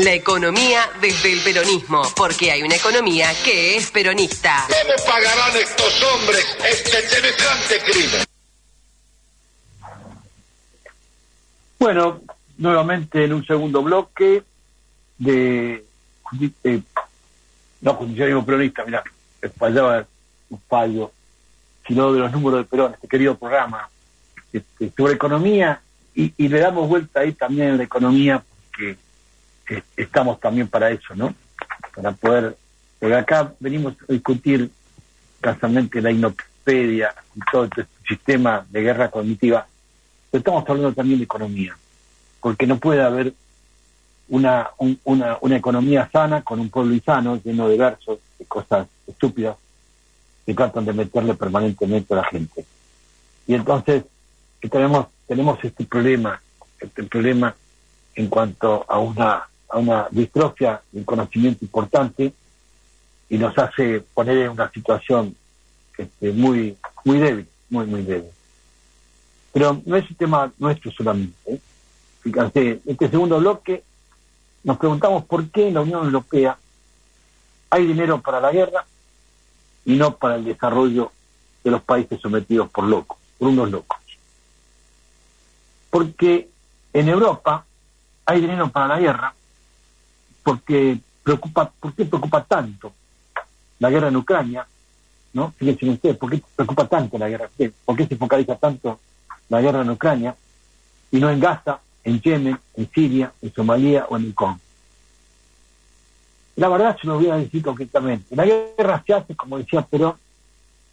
La economía desde el peronismo, porque hay una economía que es peronista. ¿Cómo pagarán estos hombres semejante crimen? Bueno, nuevamente en un segundo bloque de justicialismo peronista, mirá, fallaba un fallo, sino de los números de Perón, este querido programa, sobre economía, y le damos vuelta ahí también en la economía, porque estamos también para eso, ¿no? Para poder, porque acá venimos a discutir escasamente la inopedia y todo este sistema de guerra cognitiva, pero estamos hablando también de economía, porque no puede haber una economía sana con un pueblo insano, lleno de versos, de cosas estúpidas que tratan de meterle permanentemente a la gente. Y entonces tenemos este problema en cuanto a una distrofia del conocimiento importante, y nos hace poner en una situación muy débil, muy débil. Pero no es un tema nuestro solamente, ¿eh? Fíjense, este segundo bloque nos preguntamos por qué en la Unión Europea hay dinero para la guerra y no para el desarrollo de los países sometidos por unos locos. Porque en Europa hay dinero para la guerra, ¿por qué preocupa tanto la guerra en Ucrania? ¿No? Fíjense ustedes, ¿por qué preocupa tanto la guerra? ¿Por qué se focaliza tanto la guerra en Ucrania y no en Gaza, en Yemen, en Siria, en Somalia o en el Congo? La verdad se lo voy a decir concretamente. La guerra se hace, como decía Perón,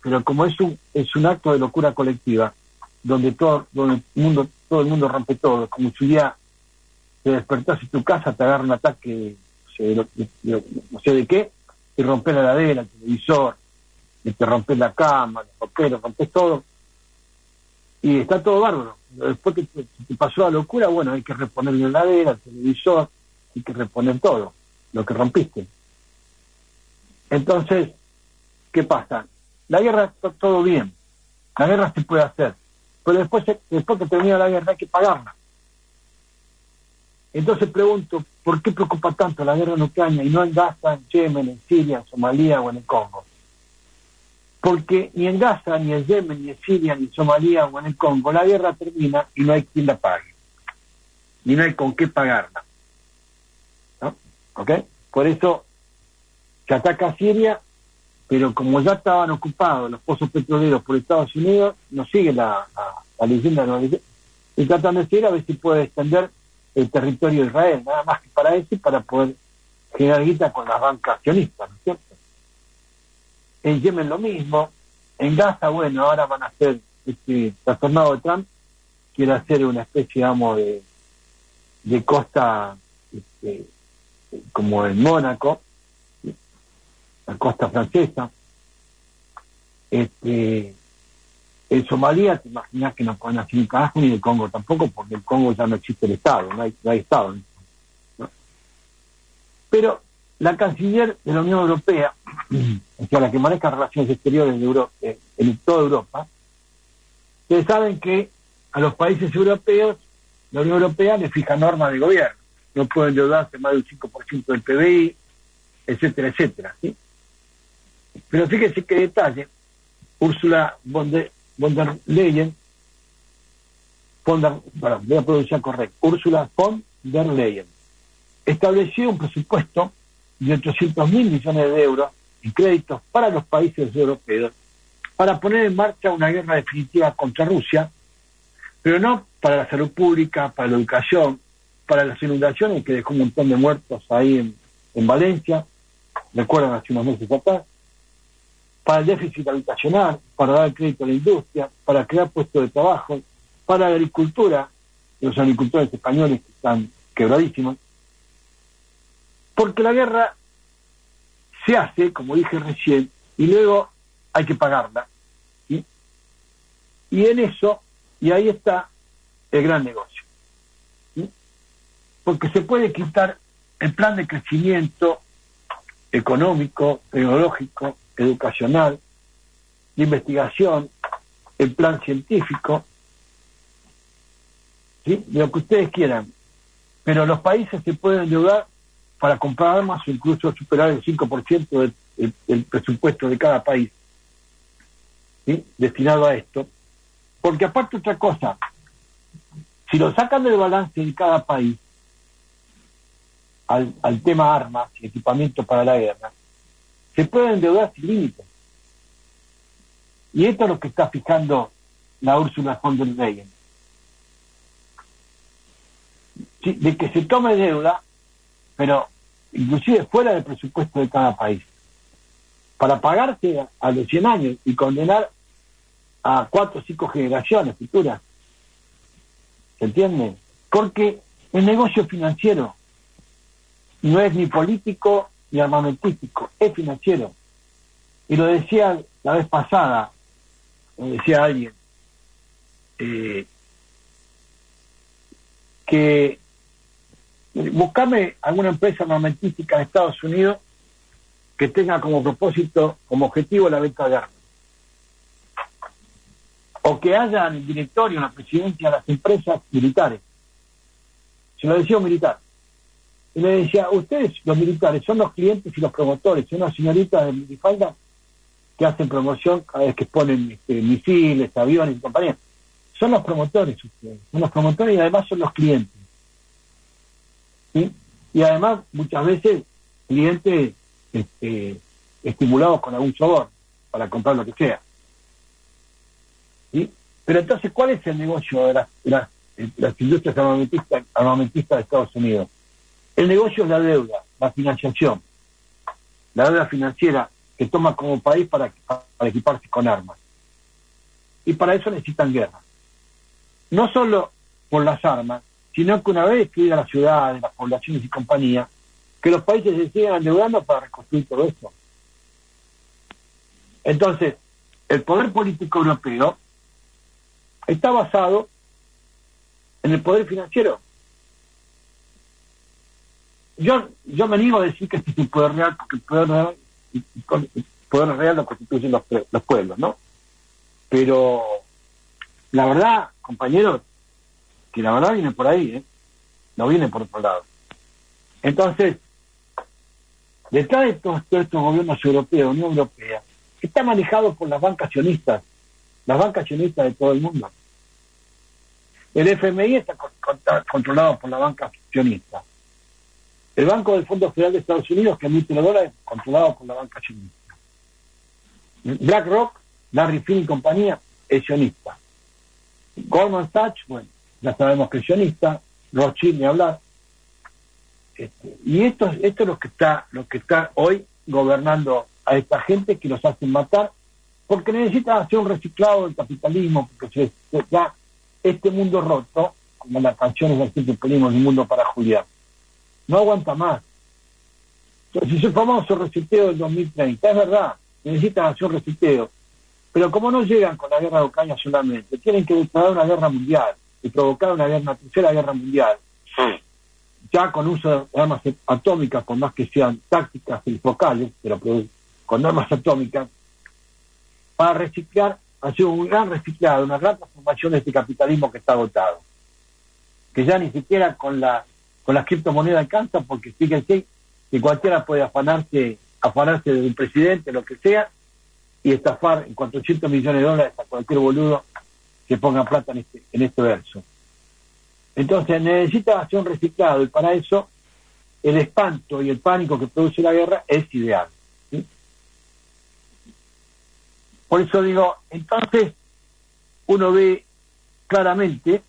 pero como es un acto de locura colectiva, donde todo el mundo rompe todo, como si un día te despertás en tu casa, te agarra un ataque, no sé de qué, y rompes la heladera, el televisor, y te rompes la cama, los roperos, rompes todo, y está todo bárbaro. Después que te pasó la locura, bueno, hay que reponer la heladera, el televisor, hay que reponer todo lo que rompiste. Entonces, ¿qué pasa? La guerra está todo bien, la guerra se puede hacer, pero después que termina la guerra hay que pagarla. Entonces pregunto, ¿por qué preocupa tanto la guerra en Ucrania y no en Gaza, en Yemen, en Siria, en Somalia o en el Congo? Porque ni en Gaza, ni en Yemen, ni en Siria, ni en Somalia o en el Congo la guerra termina y no hay quien la pague, ni no hay con qué pagarla, ¿no? ¿Ok? Por eso se ataca a Siria, pero como ya estaban ocupados los pozos petroleros por Estados Unidos, no sigue la leyenda, no, y tratan de seguir a ver si puede extender el territorio de Israel, nada más que para eso y para poder generar guita con las bancas sionistas, ¿no es cierto? En Yemen lo mismo, en Gaza, bueno, ahora van a hacer, trastornado de Trump quiere hacer una especie, digamos, de costa, como en Mónaco, ¿sí? La costa francesa. En Somalia, te imaginas que no pueden hacer un carajo, ni en el Congo tampoco, porque el Congo ya no existe el Estado, no hay Estado, ¿no? Pero la canciller de la Unión Europea, o sea, la que maneja relaciones exteriores en toda Europa, ustedes saben que a los países europeos, la Unión Europea les fija normas de gobierno, no pueden endeudarse más del 5% del PBI, etcétera, etcétera, ¿sí? Pero fíjense qué detalle, Ursula von der Leyen, voy a pronunciar correcto, Ursula von der Leyen, estableció un presupuesto de 800.000 millones de euros en créditos para los países europeos para poner en marcha una guerra definitiva contra Rusia, pero no para la salud pública, para la educación, para las inundaciones que dejó un montón de muertos ahí en Valencia, recuerdan hace unos meses atrás, para el déficit habitacional, para dar crédito a la industria, para crear puestos de trabajo, para la agricultura, los agricultores españoles que están quebradísimos, porque la guerra se hace, como dije recién, y luego hay que pagarla, ¿sí? Y en eso, y ahí está el gran negocio, ¿sí? Porque se puede quitar el plan de crecimiento económico, tecnológico, educacional, de investigación, el plan científico, ¿sí? De lo que ustedes quieran, pero los países se pueden endeudar para comprar armas o incluso superar el 5% del presupuesto de cada país, ¿sí?, destinado a esto. Porque aparte otra cosa, si lo sacan del balance de cada país al tema armas y equipamiento para la guerra, se puede endeudar sin límites. Y esto es lo que está fijando la Ursula von der Leyen. Sí, de que se tome deuda, pero inclusive fuera del presupuesto de cada país, para pagarse a los 100 años y condenar a 4 o 5 generaciones futuras. ¿Se entiende? Porque el negocio financiero no es ni político ni armamentístico, es financiero. Y lo decía la vez pasada, lo decía alguien, que buscame alguna empresa armamentística de Estados Unidos que tenga como propósito, como objetivo, la venta de armas. O que haya en el directorio, en la presidencia de las empresas militares. Se lo decía un militar. Y le decía, ustedes, los militares, son los clientes y los promotores, son las señoritas de minifalda que hacen promoción cada vez que ponen misiles, aviones y compañía. Son los promotores ustedes, son los promotores y además son los clientes. ¿Sí? Y además, muchas veces, clientes estimulados con algún soborno para comprar lo que sea. ¿Sí? Pero entonces, ¿cuál es el negocio de las industrias armamentistas de Estados Unidos? El negocio es la deuda, la financiación, la deuda financiera que toma como país para equiparse con armas. Y para eso necesitan guerra. No solo por las armas, sino que una vez destruidas las ciudades, las poblaciones y compañía, que los países se sigan endeudando para reconstruir todo esto. Entonces, el poder político europeo está basado en el poder financiero. Yo me niego a decir que este es el poder real, porque el poder real lo constituyen los pueblos, ¿no? Pero la verdad, compañeros, que la verdad viene por ahí, no viene por otro lado. Entonces, detrás de todos estos gobiernos europeos, Unión Europea, está manejado por las bancas sionistas de todo el mundo. El FMI está controlado por la banca sionista. El Banco del Fondo Federal de Estados Unidos, que emite los dólares, controlado por la banca sionista. BlackRock, Larry Fink y compañía, es sionista. Goldman Sachs, bueno, ya sabemos que es sionista. Rothschild, ni hablar. Y esto es lo que está hoy gobernando a esta gente, que los hacen matar, porque necesitan hacer un reciclado del capitalismo, porque ya este mundo roto, como las canciones así que ponemos, un mundo para Julián, no aguanta más. Entonces, ese famoso reseteo del 2030, es verdad, necesitan hacer un reseteo, pero como no llegan con la guerra de Ucrania solamente, tienen que declarar una guerra mundial y provocar una tercera guerra mundial, ya con uso de armas atómicas, por más que sean tácticas y focales, pero con armas atómicas, para reciclar, hacer un gran reciclado, una gran transformación de este capitalismo que está agotado, que ya ni siquiera con las criptomonedas alcanza, porque fíjense que cualquiera puede afanarse de un presidente, lo que sea, y estafar en $400 millones a cualquier boludo que ponga plata en este verso. Entonces necesita hacer un reciclado, y para eso el espanto y el pánico que produce la guerra es ideal, ¿sí? Por eso digo, entonces uno ve claramente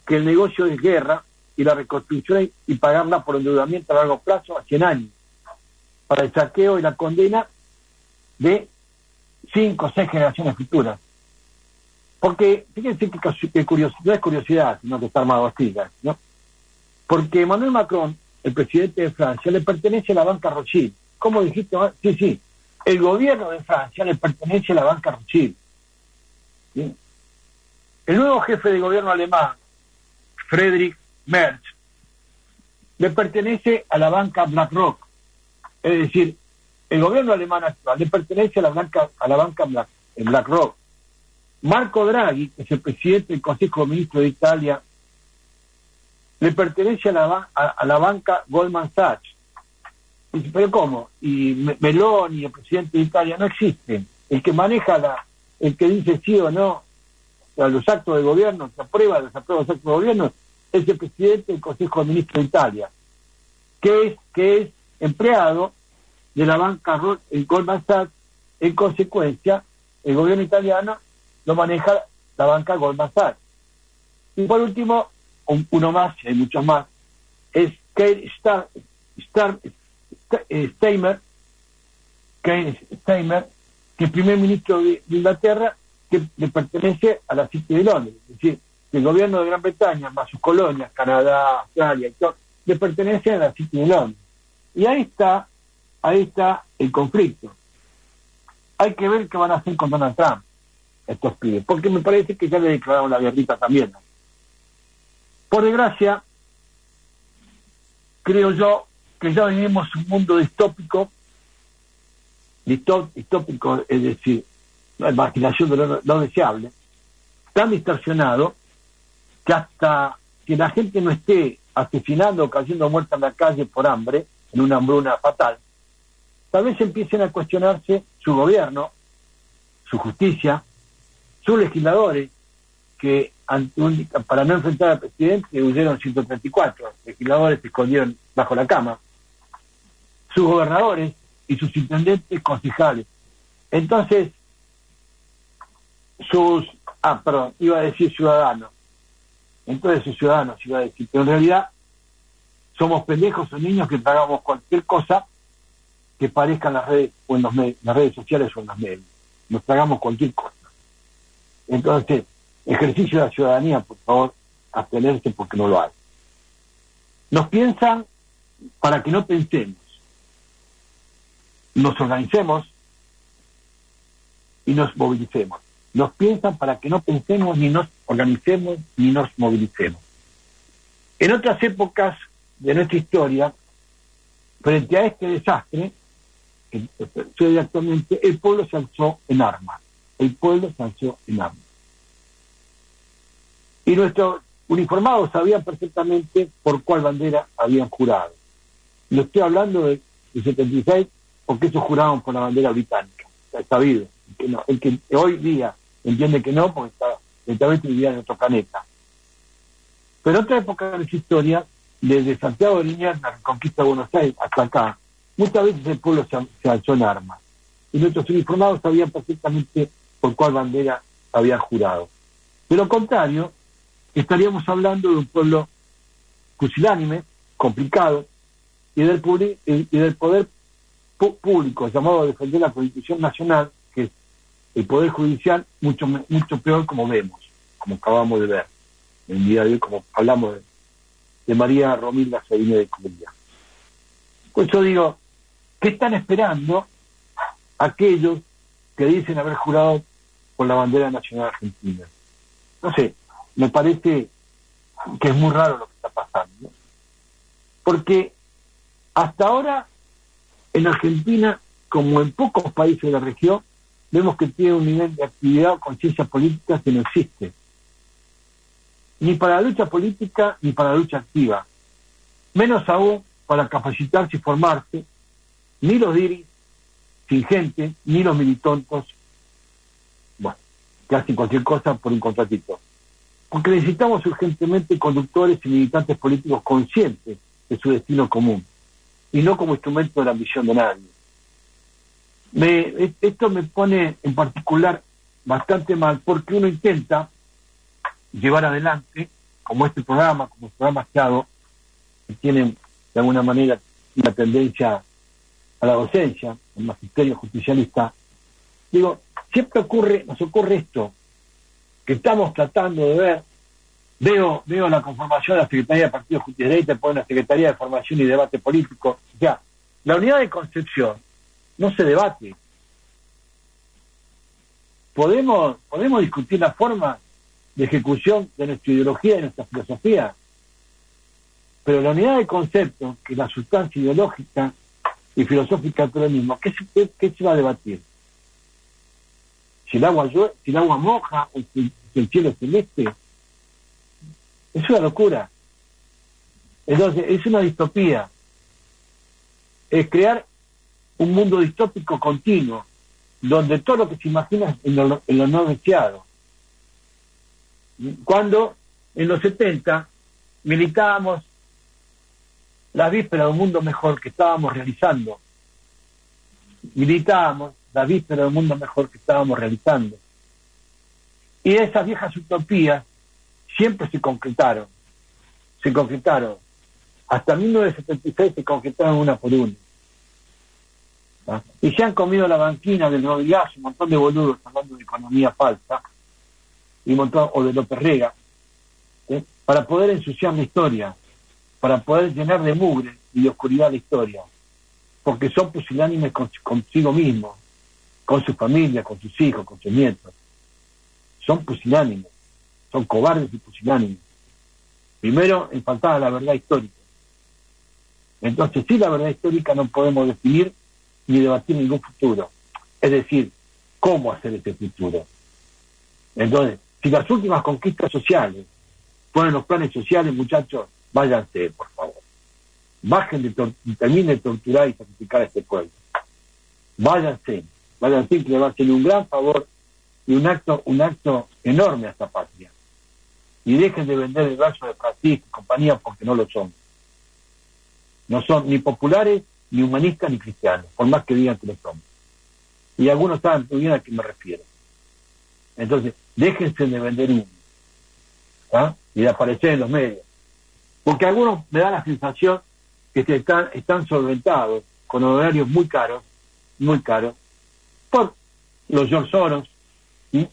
que el negocio es guerra y la reconstrucción y pagarla por endeudamiento a largo plazo a 100 años, para el saqueo y la condena de 5 o 6 generaciones futuras. Porque fíjense que no es curiosidad, sino que está armado así, ¿no? Porque Emmanuel Macron, el presidente de Francia, le pertenece a la banca Rothschild. ¿Cómo dijiste? Sí. El gobierno de Francia le pertenece a la banca Rothschild. ¿Sí? El nuevo jefe de gobierno alemán, Friedrich Merz, le pertenece a la banca BlackRock. Es decir, el gobierno alemán actual le pertenece a la banca BlackRock. Marco Draghi, que es el presidente del Consejo de Ministros de Italia, le pertenece a la banca Goldman Sachs. Dice, ¿pero cómo? Y Meloni, el presidente de Italia, no existen. El que maneja el que dice sí o no a los actos de gobierno, que aprueba o desaprueba los actos de gobierno, es el presidente del Consejo de Ministros de Italia, que es empleado de la banca Goldman Sachs. En consecuencia, el gobierno italiano lo maneja la banca Goldman Sachs. Y por último, uno más, y hay muchos más, es Keir Starmer, que es primer ministro de Inglaterra, que le pertenece a la City de Londres. Es decir, el gobierno de Gran Bretaña, más sus colonias, Canadá, Australia y todo, le pertenece a la City de Londres. Y ahí está el conflicto. Hay que ver qué van a hacer con Donald Trump estos pibes, porque me parece que ya le declararon la guerrita también, ¿no? Por desgracia, creo yo que ya vivimos un mundo distópico, es decir, la imaginación de lo deseable, tan distorsionado, que hasta que la gente no esté asesinando o cayendo muerta en la calle por hambre, en una hambruna fatal, tal vez empiecen a cuestionarse su gobierno, su justicia, sus legisladores, que para no enfrentar al presidente huyeron 134 legisladores, se escondieron bajo la cama, sus gobernadores y sus intendentes concejales. Entonces, iba a decir ciudadanos. Entonces sus ciudadanos iba a decir, pero en realidad somos pendejos o niños que tragamos cualquier cosa que parezca en las redes o en las redes sociales o en los medios. Nos tragamos cualquier cosa. Entonces, ejercicio de la ciudadanía, por favor, abstenerse porque no lo hay. Nos piensan para que no pensemos. Nos organicemos y nos movilicemos. Nos piensan para que no pensemos, ni nos organicemos, ni nos movilicemos. En otras épocas de nuestra historia, frente a este desastre que sucede actualmente, el pueblo se alzó en armas. El pueblo se alzó en armas. Y nuestros uniformados sabían perfectamente por cuál bandera habían jurado. Lo estoy hablando del 76, porque ellos juraban por la bandera británica. Está sabido. El que hoy día entiende que no, porque lentamente vivía en otro planeta. Pero en otra época de nuestra historia, desde Santiago de Liniers, la reconquista de Buenos Aires, hasta acá, muchas veces el pueblo se alzó en armas. Y nuestros uniformados sabían perfectamente por cuál bandera habían jurado. De lo contrario, estaríamos hablando de un pueblo pusilánime, complicado, y del poder público llamado a defender la Constitución Nacional, que es el Poder Judicial, mucho peor, como vemos, como acabamos de ver en el día de hoy, como hablamos de María Romilda Sabine de Colombia. Por eso digo, ¿qué están esperando aquellos que dicen haber jurado por la bandera nacional argentina? No sé, me parece que es muy raro lo que está pasando, ¿no? Porque hasta ahora en Argentina, como en pocos países de la región, vemos que tiene un nivel de actividad o conciencia política que no existe. Ni para la lucha política, ni para la lucha activa. Menos aún para capacitarse y formarse, ni los diris sin gente, ni los militontos, bueno, que hacen cualquier cosa por un contratito. Porque necesitamos urgentemente conductores y militantes políticos conscientes de su destino común, y no como instrumento de la ambición de nadie. Esto me pone en particular bastante mal, porque uno intenta llevar adelante, como este programa, como los programas que hago, que tienen de alguna manera una tendencia a la docencia, el magisterio justicialista. Digo, siempre nos ocurre esto, que estamos tratando de ver. Veo la conformación de la Secretaría de Partido Justicialista, por una Secretaría de Formación y Debate Político. O sea, la unidad de concepción no se debate. Podemos discutir la forma de ejecución de nuestra ideología y de nuestra filosofía, pero la unidad de concepto, que es la sustancia ideológica y filosófica del peronismo, ¿qué se va a debatir? Si el agua moja o si el cielo es celeste. Es una locura. Entonces, es una distopía. es crear un mundo distópico continuo, donde todo lo que se imagina es en lo no deseado. Cuando en los 70 militábamos la víspera de un mundo mejor que estábamos realizando. Militábamos la víspera de un mundo mejor que estábamos realizando. Y esas viejas utopías siempre se concretaron. Hasta 1976 se concretaron una por una. ¿Ah? Y se han comido la banquina del Rodríguez, un montón de boludos hablando de economía falsa, y un montón, o de López Rega, ¿sí? Para poder ensuciar la historia, para poder llenar de mugre y de oscuridad la historia, porque son pusilánimes consigo mismos, con su familia, con sus hijos, con sus nietos. Son pusilánimes, son cobardes y pusilánimes. Primero, en faltar a la verdad histórica. Entonces, sin la verdad histórica no podemos definir ni debatir ningún futuro. Es decir, cómo hacer ese futuro. Entonces, si las últimas conquistas sociales ponen los planes sociales, muchachos, váyanse, por favor. Terminen de torturar y sacrificar a este pueblo. Váyanse, que le va a hacer un gran favor y un acto enorme a esta patria. Y dejen de vender el brazo de Francisco y compañía, porque no lo son. No son ni populares, ni humanistas, ni cristianos, por más que digan que lo son. Y algunos saben muy bien a qué me refiero. Entonces, déjense de vender humo, ¿ah? Y de aparecer en los medios. Porque algunos me dan la sensación que están solventados con horarios muy caros, por los George Soros, ¿sí?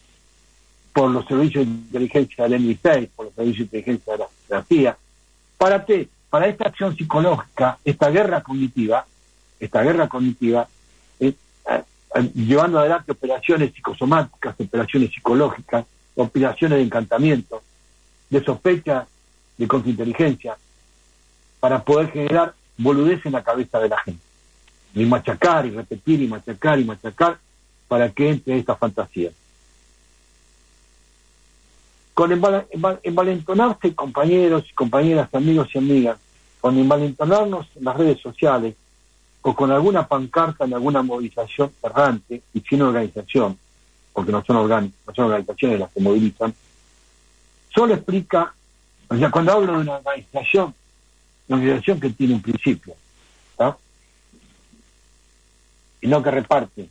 Por los servicios de inteligencia del MI6, por los servicios de inteligencia de la CIA, para esta acción psicológica, esta guerra cognitiva, llevando adelante operaciones psicosomáticas, operaciones psicológicas, operaciones de encantamiento, de sospecha, de contrainteligencia, para poder generar boludez en la cabeza de la gente. Y machacar, y repetir, y machacar, para que entre esta fantasía. Con envalentonarse, compañeros y compañeras, amigos y amigas, con envalentonarnos en las redes sociales, o con alguna pancarta en alguna movilización errante y sin organización, porque no son organizaciones las que movilizan, solo explica, o sea, cuando hablo de una organización que tiene un principio, ¿no? Y no que reparte.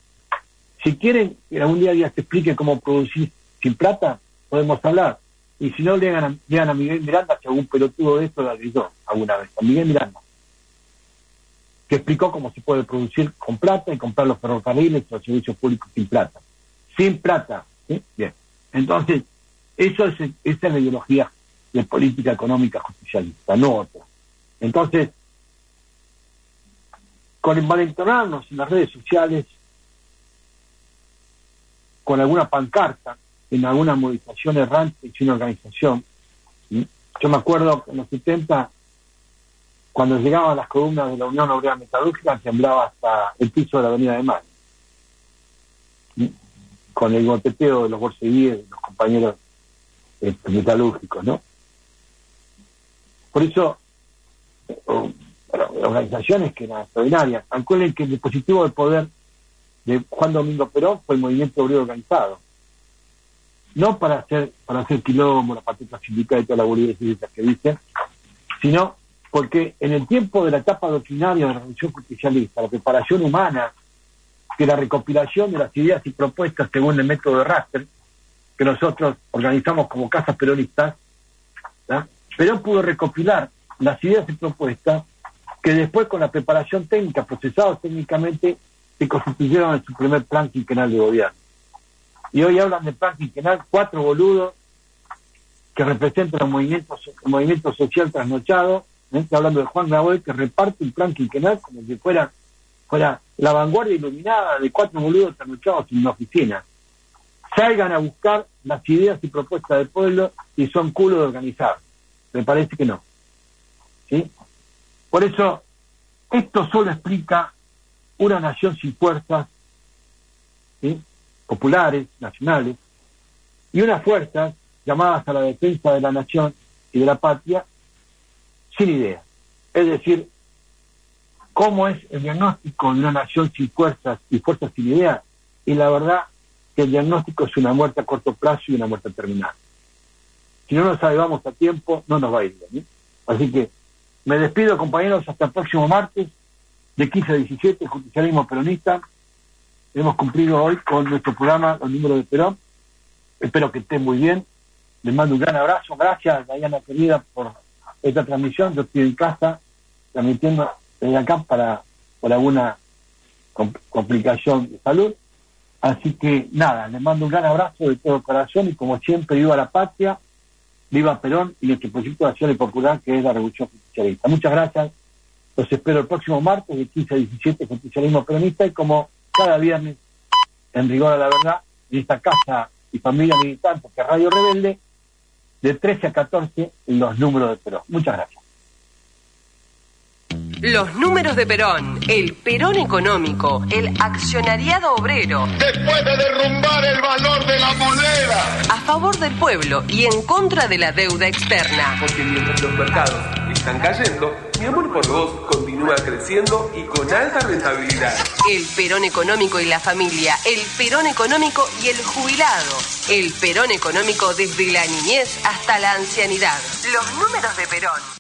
Si quieren que algún día te explique cómo producir sin plata, podemos hablar. Y si no, llegan a Miguel Miranda, que algún pelotudo de esto lo gritó alguna vez, a Miguel Miranda, que explicó cómo se puede producir con plata y comprar los ferrocarriles y los servicios públicos sin plata. Sin plata, ¿sí? Bien. Entonces, esa es la ideología de política económica justicialista, no otra. Entonces, con envalentonarnos en las redes sociales, con alguna pancarta, en alguna movilización errante y sin organización, ¿sí? Yo me acuerdo que en los 70, cuando llegaban las columnas de la Unión Obrera Metalúrgica, temblaba hasta el piso de la Avenida de Mayo, ¿sí? Con el golpeteo de los bolsevíes, de los compañeros metalúrgicos, ¿no? Por eso, organizaciones que eran extraordinarias. Recuerden que el dispositivo de poder de Juan Domingo Perón fue el movimiento obrero organizado. No para hacer quilombo, la patrulla sindical y toda la boludez que dicen, sino porque en el tiempo de la etapa doctrinaria de la revolución justicialista, la preparación humana, que la recopilación de las ideas y propuestas según el método de Raster, que nosotros organizamos como casas peronistas, ¿no? Perón pudo recopilar las ideas y propuestas que después, con la preparación técnica, procesados técnicamente, se constituyeron en su primer plan quinquenal de gobierno. Y hoy hablan de plan quinquenal 4 boludos que representan el movimiento social trasnochado, Estoy hablando de Juan Grabois, que reparte un plan quinquenal como si fuera la vanguardia iluminada de 4 boludos trasnochados en una oficina. Salgan a buscar las ideas y propuestas del pueblo y son culo de organizar. Me parece que no. ¿Sí? Por eso, esto solo explica una nación sin fuerzas, ¿sí? Populares, nacionales, y unas fuerzas llamadas a la defensa de la nación y de la patria sin ideas. Es decir, cómo es el diagnóstico de una nación sin fuerzas y fuerzas sin ideas, y la verdad que el diagnóstico es una muerte a corto plazo y una muerte terminal. Si no nos salvamos a tiempo, no nos va a ir bien, ¿eh? Así que me despido, compañeros, hasta el próximo martes, de 15 a 17, Justicialismo Peronista. Hemos cumplido hoy con nuestro programa Los Números de Perón. Espero que estén muy bien. Les mando un gran abrazo. Gracias, Diana querida, por esta transmisión. Yo estoy en casa transmitiendo desde acá por alguna complicación de salud. Así que nada, les mando un gran abrazo de todo corazón y como siempre, viva la patria, viva Perón y nuestro proyecto de acción popular que es la Revolución Justicialista. Muchas gracias. Los espero el próximo martes de 15 a 17, Justicialismo Peronista, y como cada viernes, en rigor a la verdad, en esta casa y familia militante que es Radio Rebelde, de 13 a 14, Los Números de Perón. Muchas gracias. Los Números de Perón, el Perón económico, el accionariado obrero. Después de derrumbar el valor de la moneda. A favor del pueblo y en contra de la deuda externa. Porque mientras los mercados están cayendo, mi amor por vos continúa creciendo y con alta rentabilidad. El Perón económico y la familia, el Perón económico y el jubilado. El Perón económico desde la niñez hasta la ancianidad. Los Números de Perón.